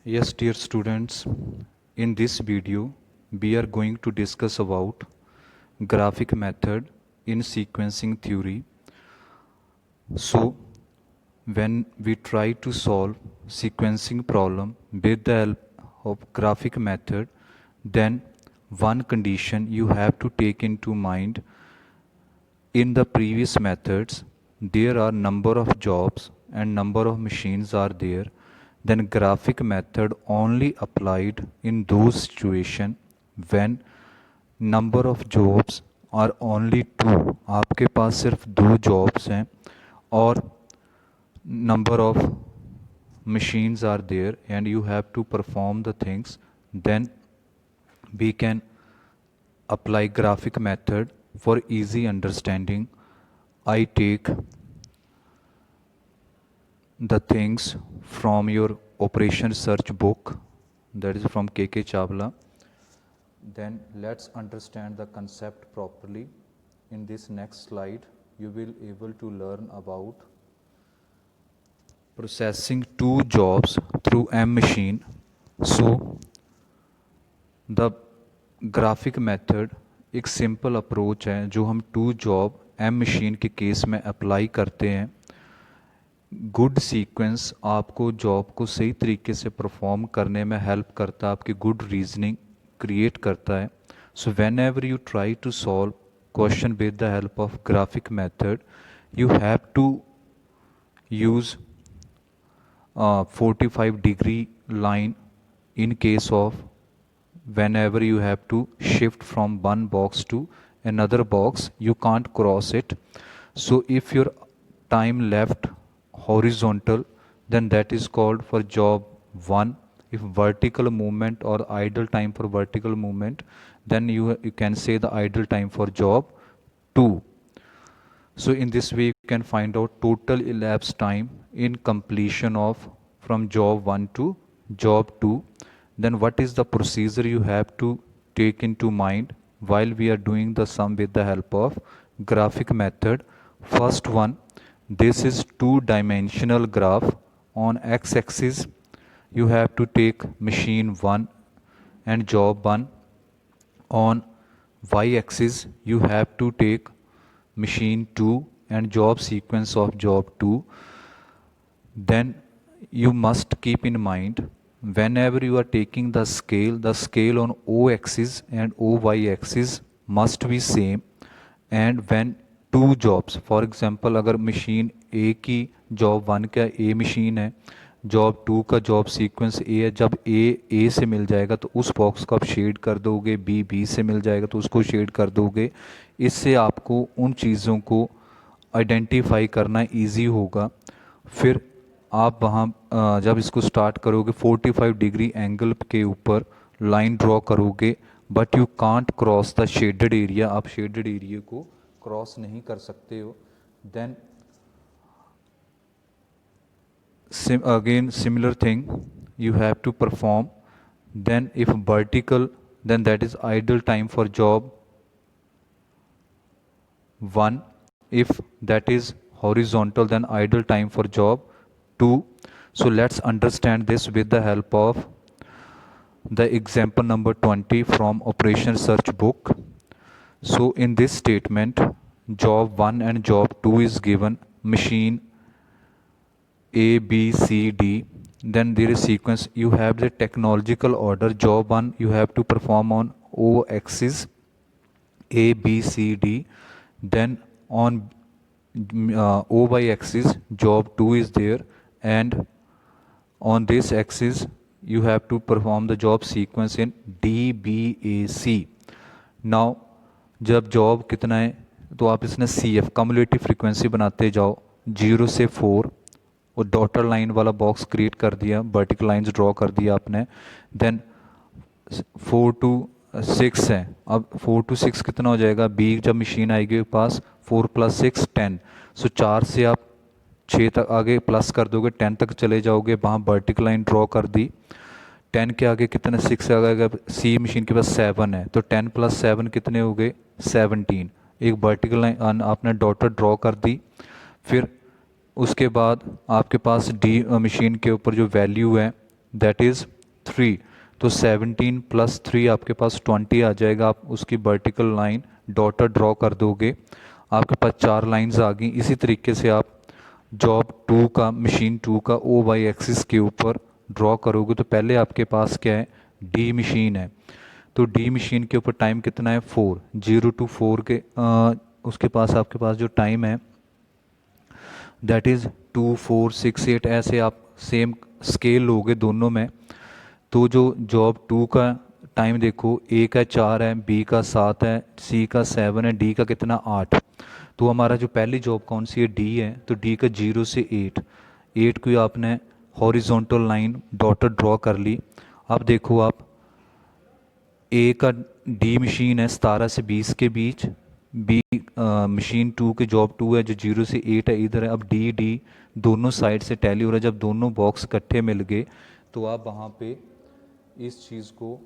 Yes, dear students, in this video we are going to discuss about graphic method in sequencing theory. So, when we try to solve sequencing problem with the help of graphic method, then one condition you have to take into mind: in the previous methods there are number of jobs and number of machines are there, then graphic method only applied in those situation when number of jobs are only two, आपके पास सिर्फ दो jobs हैं और number of machines are there and you have to perform the things, then we can apply graphic method for easy understanding. I take the things from your operation research book, that is from KK Chawla. Then let's understand the concept properly. In this next slide you will able to learn about processing two jobs through M machine. So the graphic method एक simple approach है जो हम to job M machine के case में apply करते हैं. Good sequence आपको job को सही तरीके से परफॉर्म करने में हेल्प करता है, आपकी गुड रीजनिंग क्रिएट करता है. So whenever you try to solve question with the help of graphic method you have to use 45 degree line in case of whenever you have to shift from one box to another box, you can't cross it. So if your time left horizontal, then that is called for job 1. If vertical movement or idle time for vertical movement, then you can say the idle time for job 2. So in this way you can find out total elapsed time in completion of from job 1 to job 2. Then what is the procedure you have to take into mind while we are doing the sum with the help of graphic method? First one, this is two-dimensional graph. On x-axis you have to take machine 1 and job 1. On y-axis you have to take machine 2 and job sequence of job 2. Then you must keep in mind, whenever you are taking the scale on o axis and y axis must be same. And when two jobs, for example अगर machine ए की job 1 का ए machine है, job 2 का job sequence ए है, जब ए से मिल जाएगा तो उस बॉक्स को आप शेड कर दोगे, बी से मिल जाएगा तो उसको शेड कर दोगे. इससे आपको उन चीज़ों को आइडेंटिफाई करना इजी होगा. फिर आप वहाँ जब इसको स्टार्ट करोगे 45 डिग्री एंगल के ऊपर लाइन ड्रॉ करोगे, but you can't cross the shaded area, आप शेडेड एरिया को क्रॉस नहीं कर सकते हो. Then again similar thing you have to perform. Then if vertical, then that is idle time for job 1. If that is horizontal, then idle time for job 2. So let's understand this with the help of the example number 20 from operation search book. So in this statement job 1 and job 2 is given, machine A, B, C, D. Then there is sequence. You have the technological order. Job 1 you have to perform on O axis A, B, C, D. Then on OY axis job 2 is there, and on this axis you have to perform the job sequence in D, B, A, C. Now जब job कितना है तो आप इसने CF cumulative frequency बनाते जाओ 0 से 4 और डॉटर लाइन वाला बॉक्स क्रिएट कर दिया, वर्टिकल लाइंस ड्रॉ कर दिया आपने. देन 4 to 6 है, अब 4 to 6 कितना हो जाएगा, बी जब मशीन आएगी पास 4 + 6 10. सो 4 से आप 6 तक आगे प्लस कर दोगे, 10 तक चले जाओगे, वहाँ वर्टिकल लाइन ड्रॉ कर दी. 10 के आगे कितने 6 से आगे सी मशीन के पास 7 है तो 10 + 7 कितने हो गए 17. एक वर्टिकल लाइन आपने डॉटर ड्रॉ कर दी. फिर उसके बाद आपके पास डी मशीन के ऊपर जो वैल्यू है दैट इज़ 3। तो 17 प्लस 3 आपके पास 20 आ जाएगा। आप उसकी वर्टिकल लाइन डॉटर ड्रॉ कर दोगे, आपके पास 4 लाइंस आ गई। इसी तरीके से आप जॉब 2 का, मशीन 2 का ओ वाई एक्सिस के ऊपर ड्रॉ करोगे। तो पहले आपके पास क्या है, डी मशीन है। तो डी मशीन के ऊपर टाइम कितना है, 4, 0 to 4 के उसके पास आपके पास जो टाइम है दैट इज़ 2, 4, 6, 8, ऐसे आप सेम स्केल लोगे दोनों में। तो जो जॉब 2 का टाइम देखो, ए का 4 है, बी का 7 है, सी का 7 है, डी का कितना, 8। तो हमारा जो पहली जॉब कौन सी है, डी है। तो डी का 0 से 8 को आपने हॉरिजॉन्टल लाइन डॉटर ड्रॉ कर ली। अब देखो आप, ए का डी मशीन है 17 से 20 के बीच, बी मशीन 2 के जॉब 2 है जो 0 से 8 है इधर है। अब डी डी दोनों साइड से टैली हो रहा है। जब दोनों बॉक्स इकट्ठे मिल गए तो आप वहाँ पे इस चीज़ को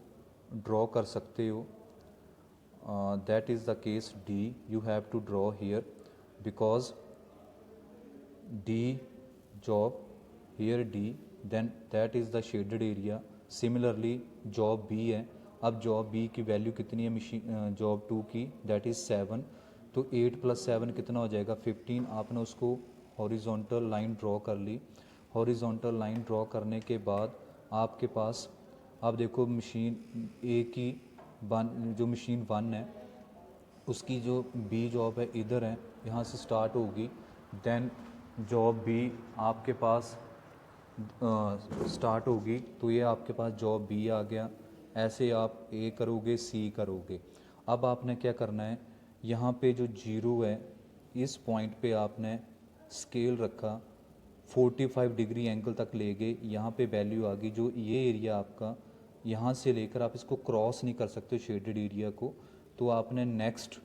ड्रॉ कर सकते हो। That is the case D, you have to draw here because D job here D, then that is the shaded area. Similarly job B है। अब जॉब B की वैल्यू कितनी है मशीन जॉब 2 की, दैट इज़ 7। तो 8 + 7 कितना हो जाएगा, 15। आपने उसको हॉरिजॉन्टल लाइन ड्रॉ कर ली। हॉरिजॉन्टल लाइन ड्रॉ करने के बाद आपके पास, अब देखो मशीन ए की जो मशीन 1 है उसकी जो बी जॉब है इधर है, यहाँ से स्टार्ट होगी। देन जॉब बी आपके पास स्टार्ट होगी। तो ये आपके पास जॉब बी आ गया। ऐसे आप ए करोगे, सी करोगे। अब आपने क्या करना है, यहाँ पे जो 0 है इस पॉइंट पे आपने स्केल रखा, 45 डिग्री एंगल तक ले गए। यहाँ पे वैल्यू आ गई। जो ये एरिया आपका, यहाँ से लेकर आप इसको क्रॉस नहीं कर सकते शेडेड एरिया को। तो आपने नेक्स्ट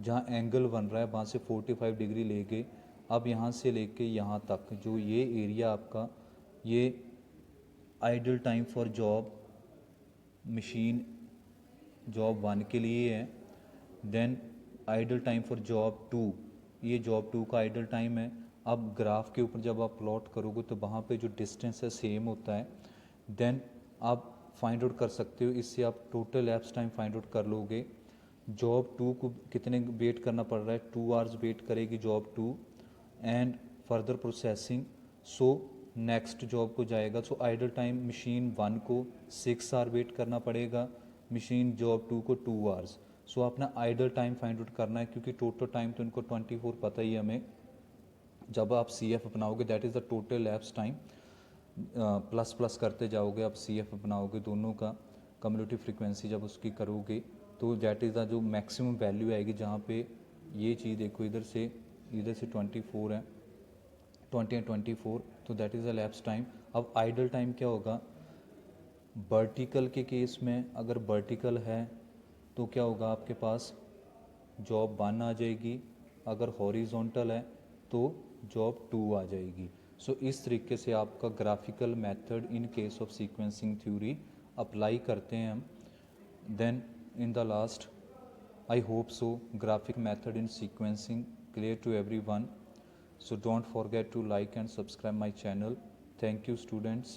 जहाँ एंगल बन रहा है वहाँ से 45 डिग्री ले गए। अब यहाँ से लेके यहाँ तक जो ये एरिया आपका, ये idle time for job machine job 1 के लिए है। Then idle time for job 2, ये जॉब 2 का आइडल टाइम है। अब ग्राफ के ऊपर जब आप प्लॉट करोगे तो वहाँ पे जो डिस्टेंस है सेम होता है। देन आप फाइंड आउट कर सकते हो, इससे आप total lapse time find out कर लोगे। जॉब 2 को कितने वेट करना पड़ रहा है, 2 आवर्स वेट करेगी job 2 and further processing. So next job को जाएगा। सो आइडल टाइम मशीन 1 को 6 आवर वेट करना पड़ेगा, मशीन जॉब 2 को 2 आवर्स। सो अपना आइडल टाइम फाइंड आउट करना है, क्योंकि टोटल टाइम तो इनको 24 पता ही हमें। जब आप सी एफ अपनाओगे that is the total lapse time, plus plus करते जाओगे, आप सी एफ अपनाओगे दोनों का कम्युलेटिव फ्रीक्वेंसी जब उसकी करोगे तो दैट इज़ द जो मैक्सिमम वैल्यू आएगी। जहाँ पे ये चीज़ देखो, इधर से 24 है, 20 एंड 24, तो that is the lapse time. अब आइडल टाइम क्या होगा, वर्टिकल के केस में अगर वर्टिकल है तो क्या होगा, आपके पास जॉब 1 आ जाएगी। अगर हॉरिजॉन्टल है तो जॉब 2 आ जाएगी। सो इस तरीके से आपका graphical method in case of sequencing theory apply करते हैं हम। Then in the last, I hope so graphic method in sequencing clear to everyone. So don't forget to like and subscribe my channel. Thank you students.